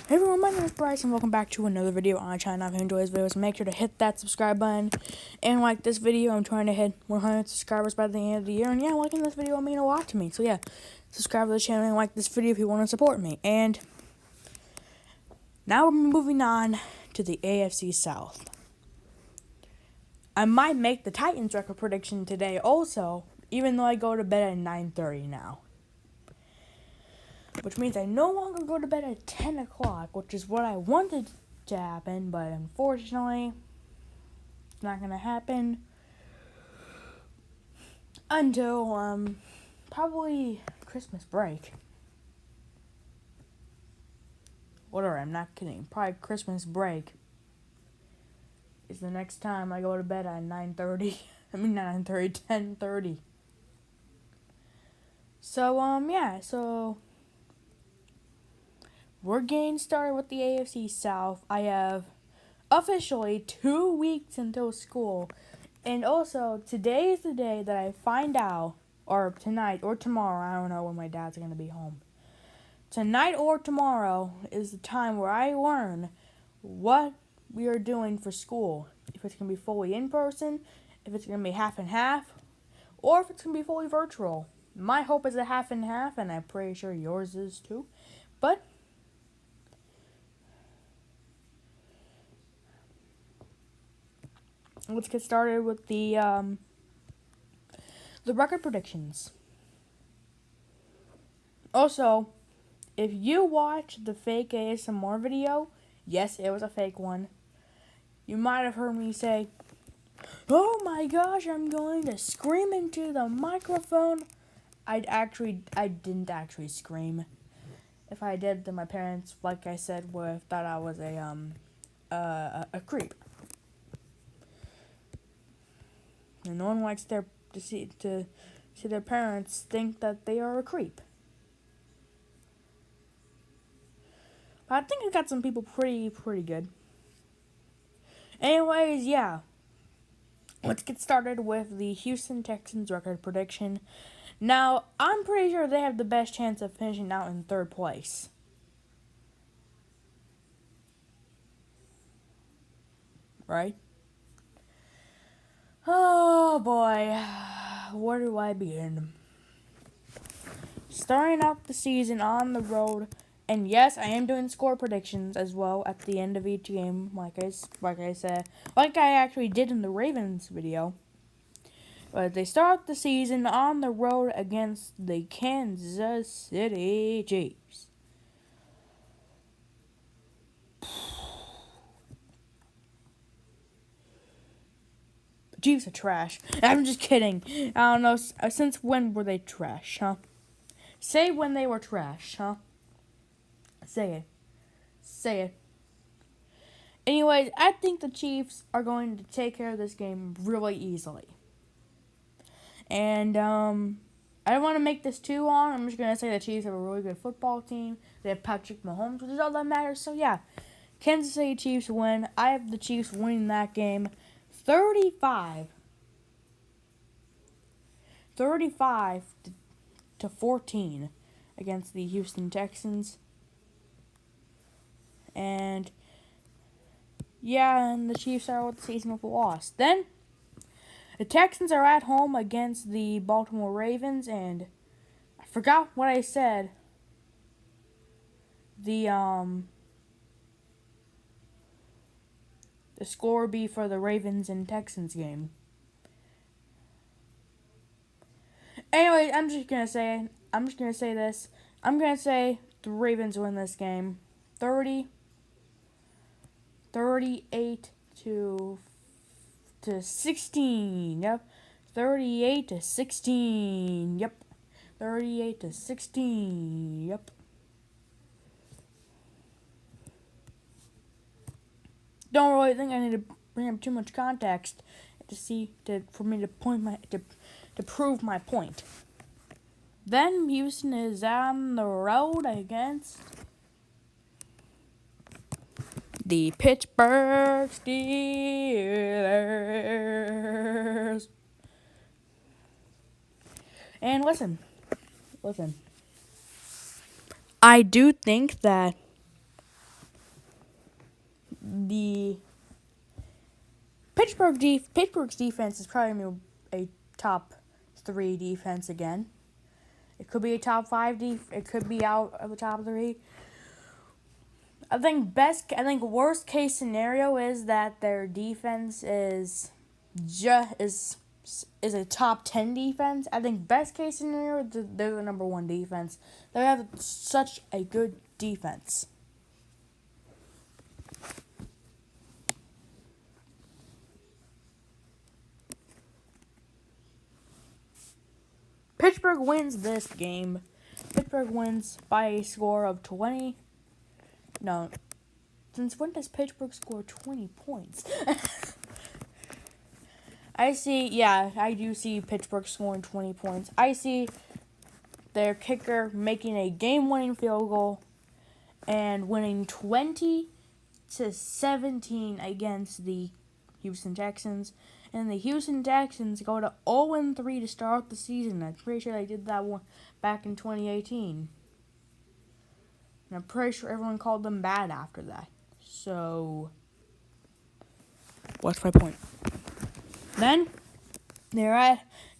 Hey everyone, my name is Bryce and welcome back to another video on my channel. If you enjoy this video, so make sure to hit that subscribe button and like this video. I'm trying to hit 100 subscribers by the end of the year, and yeah, liking this video will mean a lot to me. So yeah, subscribe to the channel and like this video if you want to support me. And now we're moving on to the AFC South. I might make the Titans record prediction today also, even though I go to bed at 9:30 now. Which means I no longer go to bed at 10 o'clock, which is what I wanted to happen, but unfortunately, it's not going to happen until, probably Christmas break. Whatever, I'm not kidding. Probably Christmas break is the next time I go to bed at 9:30. I mean, not 9:30, 10:30. So we're getting started with the AFC South. I have officially 2 weeks until school. And also, today is the day that I find out, or tonight or tomorrow, I don't know when my dad's going to be home. Tonight or tomorrow is the time where I learn what we are doing for school. If it's going to be fully in person, if it's going to be half and half, or if it's going to be fully virtual. My hope is a half and half, and I'm pretty sure yours is too. But let's get started with the record predictions. Also, if you watch the fake ASMR video, yes, it was a fake one, you might have heard me say, "Oh my gosh, I'm going to scream into the microphone." I didn't actually scream. If I did, then my parents, like I said, would have thought I was a creep. And no one likes to see their parents think that they are a creep. But I think I got some people pretty good. Anyways, yeah. Let's get started with the Houston Texans record prediction. Now, I'm pretty sure they have the best chance of finishing out in third place. Right? Oh boy. Where do I begin? Starting out the season on the road. And yes, I am doing score predictions as well at the end of each game, like I said, like I actually did in the Ravens video. But they start the season on the road against the Kansas City Chiefs. Chiefs are trash. I'm just kidding. I don't know. Since when were they trash, huh? Say when they were trash, huh? Say it. Say it. Anyways, I think the Chiefs are going to take care of this game really easily. And, I don't want to make this too long. I'm just going to say the Chiefs have a really good football team. They have Patrick Mahomes, which is all that matters. So, yeah, Kansas City Chiefs win. I have the Chiefs winning that game 35 to 14 against the Houston Texans. And, yeah, and the Chiefs are out the season with a loss. Then, the Texans are at home against the Baltimore Ravens, and I forgot what I said. The score would be for the Ravens and Texans game. Anyway, I'm just gonna say this. I'm gonna say the Ravens win this game 38 to 16. Yep. 38 to 16. Yep. 38 to 16. Yep. Don't really think I need to bring up too much context for me to prove my point. Then Houston is on the road against the Pittsburgh Steelers. And listen. I do think that the Pittsburgh's defense is probably a top 3 defense again. It could be a top 5 it could be out of the top 3. I think worst case scenario is that their defense is a top 10 defense. I think best case scenario, they're the number 1 defense. They have such a good defense. Pittsburgh wins this game. Pittsburgh wins by a score of 20. No. Since when does Pittsburgh score 20 points? I do see Pittsburgh scoring 20 points. I see their kicker making a game-winning field goal and winning 20-17 against the Houston Texans. And the Houston Texans go to 0-3 to start the season. I'm pretty sure they did that one back in 2018. And I'm pretty sure everyone called them bad after that. So, what's my point? Then,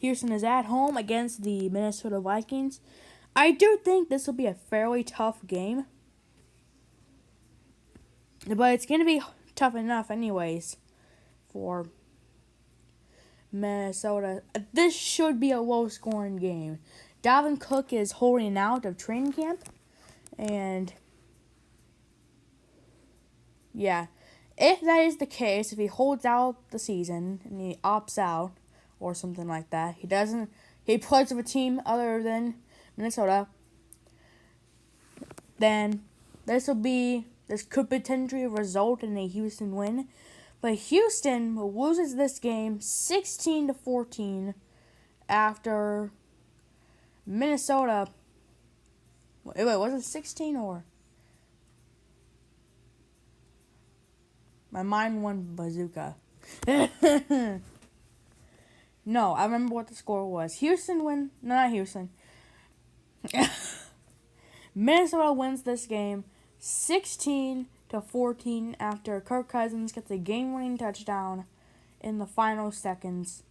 Houston is at home against the Minnesota Vikings. I do think this will be a fairly tough game. But it's going to be tough enough anyways for Minnesota. This should be a low-scoring game. Dalvin Cook is holding out of training camp. And, yeah. If that is the case, if he holds out the season and he opts out or something like that, he plays with a team other than Minnesota, then this could potentially result in a Houston win. But Houston loses this game 16-14 after Minnesota. Wait, was it 16 or? My mind went bazooka. No, I remember what the score was. Houston win. No, not Houston. Minnesota wins this game 16-14 after Kirk Cousins gets a game-winning touchdown in the final seconds.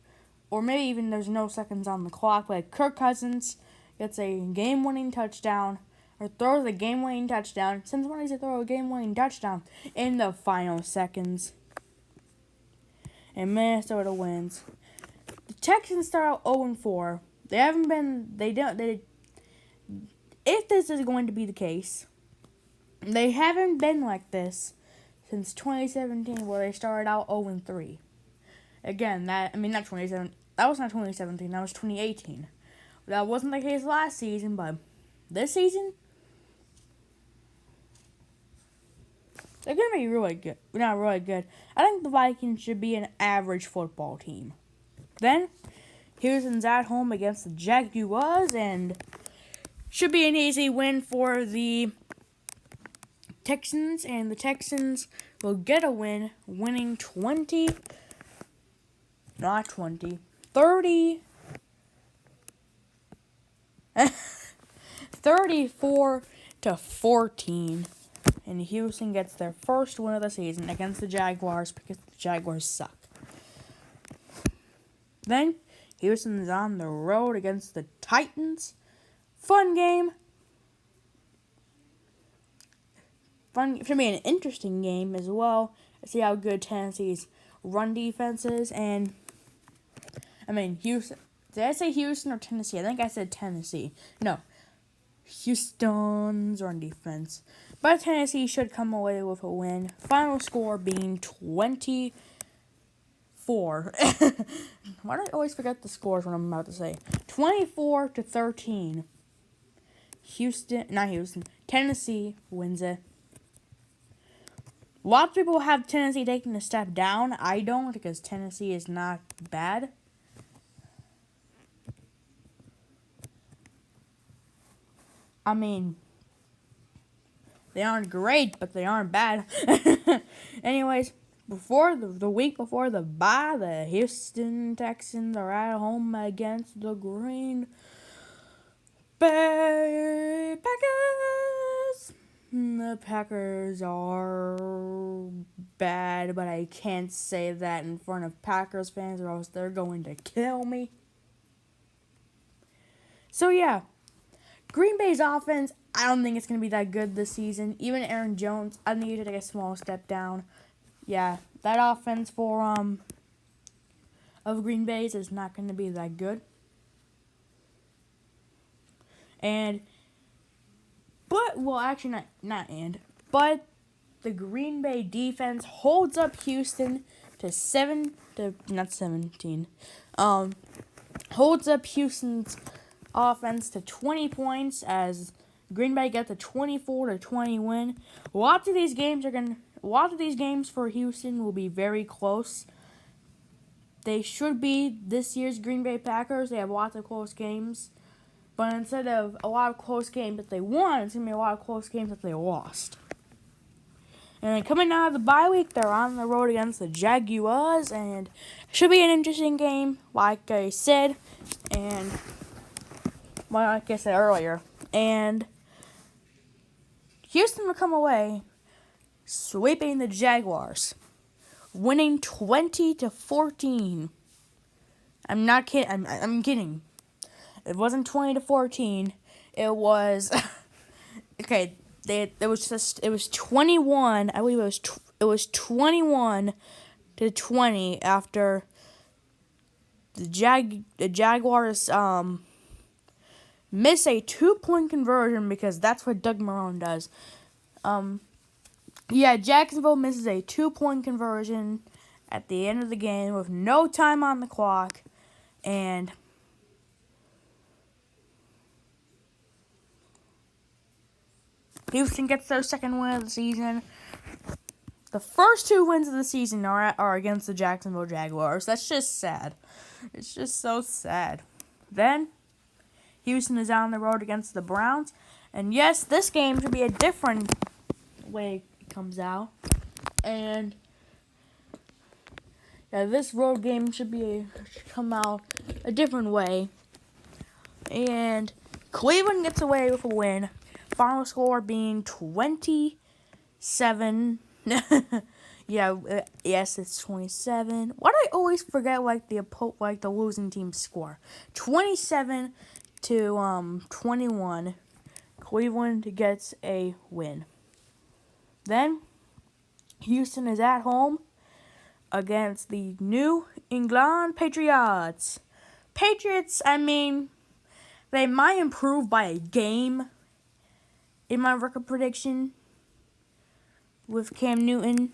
Or maybe even there's no seconds on the clock, but Kirk Cousins gets a game-winning touchdown, or throws a game-winning touchdown. Since when does he throw a game-winning touchdown? In the final seconds. And Minnesota wins. The Texans start out 0-4. If this is going to be the case, they haven't been like this since 2017, where they started out 0-3. Again, that was not 2017, that was 2018. That wasn't the case last season, but this season, they're going to be really good. Not really good. I think the Vikings should be an average football team. Then, Houston's at home against the Jaguars, and should be an easy win for the Texans, and the Texans will get a win, winning 34-14. And Houston gets their first win of the season against the Jaguars because the Jaguars suck. Then, Houston's on the road against the Titans. Fun game. It should be an interesting game as well. See how good Tennessee's run defense is. And, Houston. Did I say Houston or Tennessee? I think I said Tennessee. No. Houston's run defense. But Tennessee should come away with a win. Final score being 24. Why do I always forget the scores when I'm about to say? 24-13. Tennessee wins it. A lot of people have Tennessee taking a step down. I don't, because Tennessee is not bad. They aren't great, but they aren't bad. Anyways, before the week before the bye, the Houston Texans are at home against the Green Bay Packers. The Packers are bad, but I can't say that in front of Packers fans or else they're going to kill me. So yeah, Green Bay's offense, I don't think it's going to be that good this season. Even Aaron Jones, I think he should take a small step down. Yeah, that offense of Green Bay's is not going to be that good. But the Green Bay defense holds up Houston holds up Houston's offense to 20 points as Green Bay gets a 24-20 win. Lots of these games for Houston will be very close. They should be this year's Green Bay Packers. They have lots of close games. But instead of a lot of close games that they won, it's going to be a lot of close games that they lost. And then coming out of the bye week, they're on the road against the Jaguars. And it should be an interesting game, like I said. And, well, like I said earlier. And Houston will come away sweeping the Jaguars, winning 20-14. I'm not kidding. I'm kidding. It wasn't 20-14. It was okay. It was 21. I believe it was 21-20 after the Jaguars miss a 2-point conversion because that's what Doug Marrone does. Jacksonville misses a 2-point conversion at the end of the game with no time on the clock, and Houston gets their second win of the season. The first 2 wins of the season are against the Jacksonville Jaguars. That's just sad. It's just so sad. Then, Houston is on the road against the Browns. And yes, this game should be a different way it comes out. And yeah, this road game should come out a different way. And Cleveland gets away with a win. Final score being 27. Yes, it's 27. Why do I always forget the losing team score? 27-21. Cleveland gets a win. Then Houston is at home against the New England Patriots. Patriots, they might improve by a game in my record prediction with Cam Newton.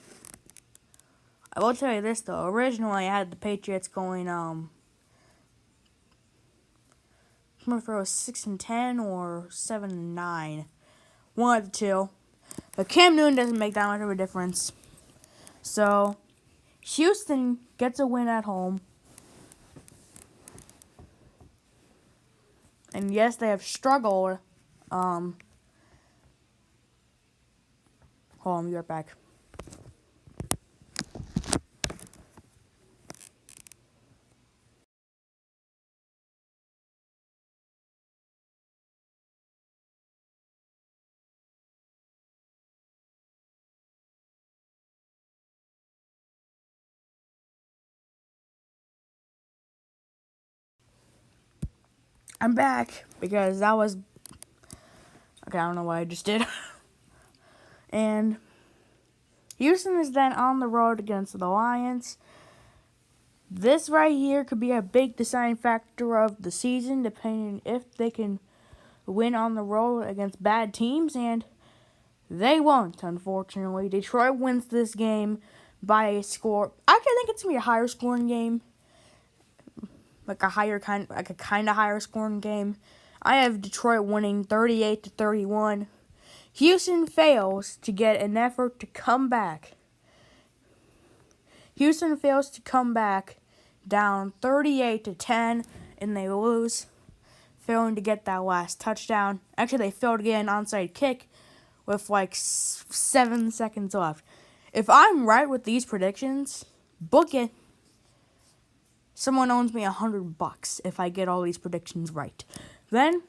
I will tell you this, though. Originally, I had the Patriots going, I don't remember if it was 6-10 or 7-9. One of the two. But Cam Newton doesn't make that much of a difference. So, Houston gets a win at home. And yes, they have struggled. Hold on, I'll be right back. I'm back because that was... Okay, I don't know what I just did. And Houston is then on the road against the Lions. This right here could be a big deciding factor of the season, depending if they can win on the road against bad teams, and they won't, unfortunately. Detroit wins this game by a score. Actually, I think it's going to be a higher scoring game. Like a kind of higher scoring game. I have Detroit winning 38-31. Houston fails to get an effort to come back. Houston fails to come back down 38-10, and they lose, failing to get that last touchdown. Actually, they failed to get an onside kick with 7 seconds left. If I'm right with these predictions, book it. Someone owes me $100 if I get all these predictions right. Then,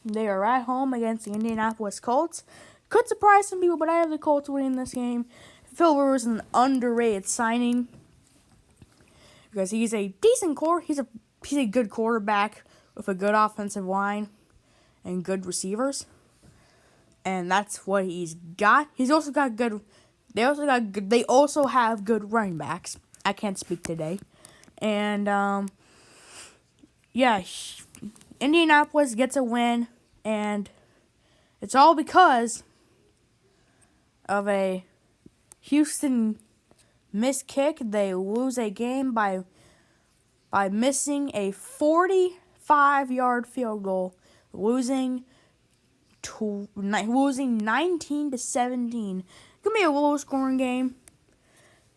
they are at home against the Indianapolis Colts. Could surprise some people, but I have the Colts winning this game. Phil Rivers is an underrated signing because he's a decent he's a good quarterback with a good offensive line and good receivers, and that's what he's got. He's also got good. They also have good running backs. I can't speak today, and yeah, Indianapolis gets a win, and it's all because of a Houston missed kick. They lose a game by missing a 45-yard field goal, losing 19-17. It's gonna be a low-scoring game,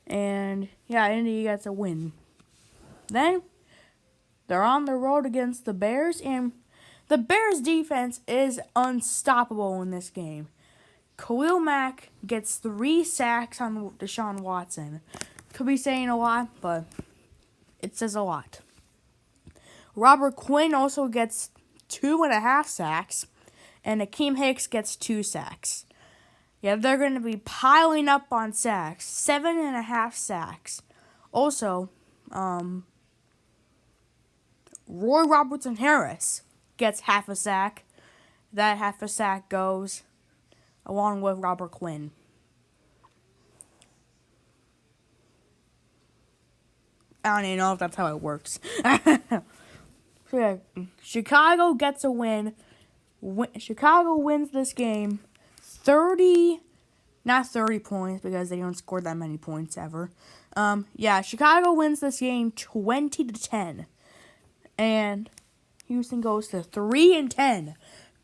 and yeah, Indy gets a win. Then they're on the road against the Bears, and the Bears' defense is unstoppable in this game. Khalil Mack gets 3 sacks on Deshaun Watson. Could be saying a lot, but it says a lot. Robert Quinn also gets 2.5 sacks, and Akeem Hicks gets 2 sacks. Yeah, they're going to be piling up on sacks. 7.5 sacks. Also, Roy Robertson Harris gets half a sack. That half a sack goes along with Robert Quinn. I don't even know if that's how it works. So yeah, Chicago gets a win. Chicago wins this game not 30 points because they don't score that many points ever. Chicago wins this game 20-10. And Houston goes to 3-10.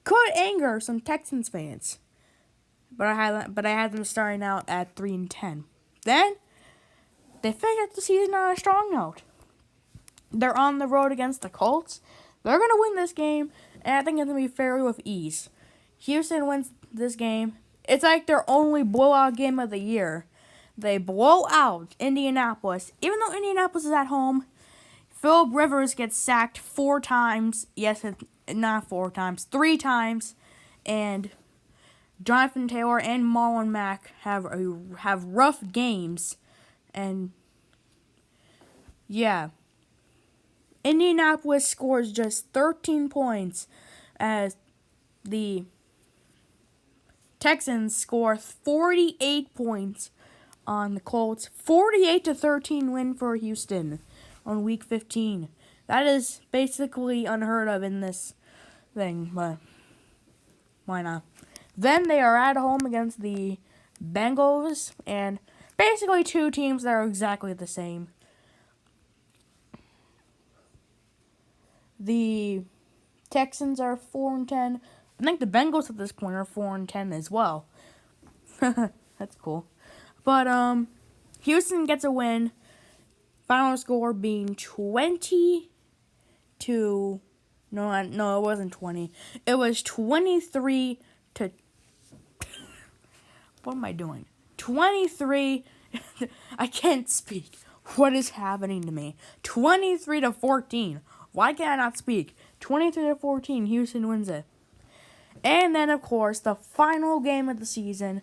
Could anger some Texans fans. But I had them starting out at 3-10. Then they finish the season on a strong note. They're on the road against the Colts. They're gonna win this game, and I think it's gonna be fairly with ease. Houston wins this game. It's like their only blowout game of the year. They blow out Indianapolis, even though Indianapolis is at home. Philip Rivers gets sacked 4 times. Yes, not 4 times, 3 times, and Jonathan Taylor and Marlon Mack have rough games, and yeah, Indianapolis scores just 13 points as the Texans score 48 points on the Colts. 48-13 win for Houston on Week 15. That is basically unheard of in this thing, but why not? Then they are at home against the Bengals, and basically 2 teams that are exactly the same. The Texans are 4-10. I think the Bengals at this point are 4-10 as well. That's cool. But Houston gets a win. Final score being 20 to no, it wasn't 20. It was 23 to what am I doing? 23 I can't speak. What is happening to me? 23-14. Why can I not speak? 23-14, Houston wins it. And then, of course, the final game of the season,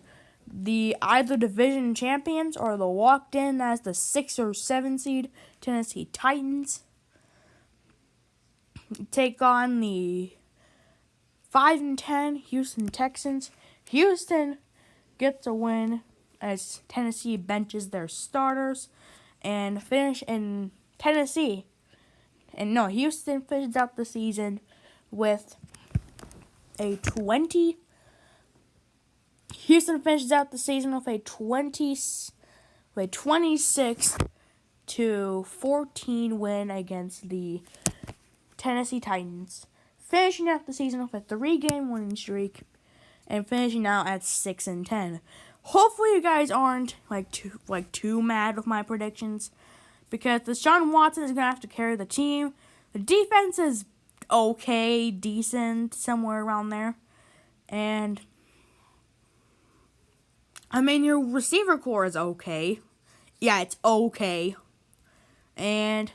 the either division champions or the walked in as the 6 or 7 seed Tennessee Titans take on the 5-10 Houston Texans. Houston gets a win as Tennessee benches their starters and finish in Tennessee. And no, Houston finishes out the season with a 20. Houston finishes out the season with a 26-14 win against the Tennessee Titans, finishing out the season with a 3-game winning streak and finishing out at 6-10. Hopefully, you guys aren't too mad with my predictions, because Deshaun Watson is gonna have to carry the team. The defense is okay, decent, somewhere around there, and I mean your receiver core is okay. Yeah, it's okay, and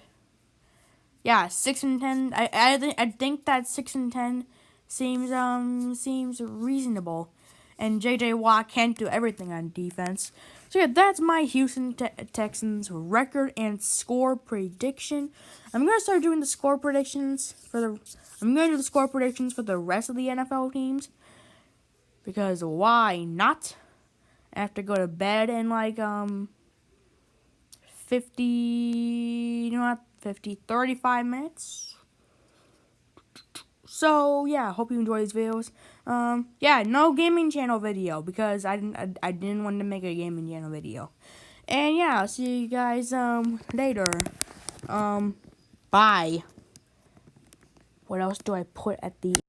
yeah, 6-10. I think that 6-10 seems reasonable. and J.J. Watt can't do everything on defense. So yeah, that's my Houston Texans record and score prediction. I'm gonna start doing the score predictions I'm gonna do the score predictions for the rest of the NFL teams, because why not? I have to go to bed in like 35 minutes. So yeah, hope you enjoy these videos. Yeah, no gaming channel video because I didn't want to make a gaming channel video. And yeah, I'll see you guys later. Bye. What else do I put at the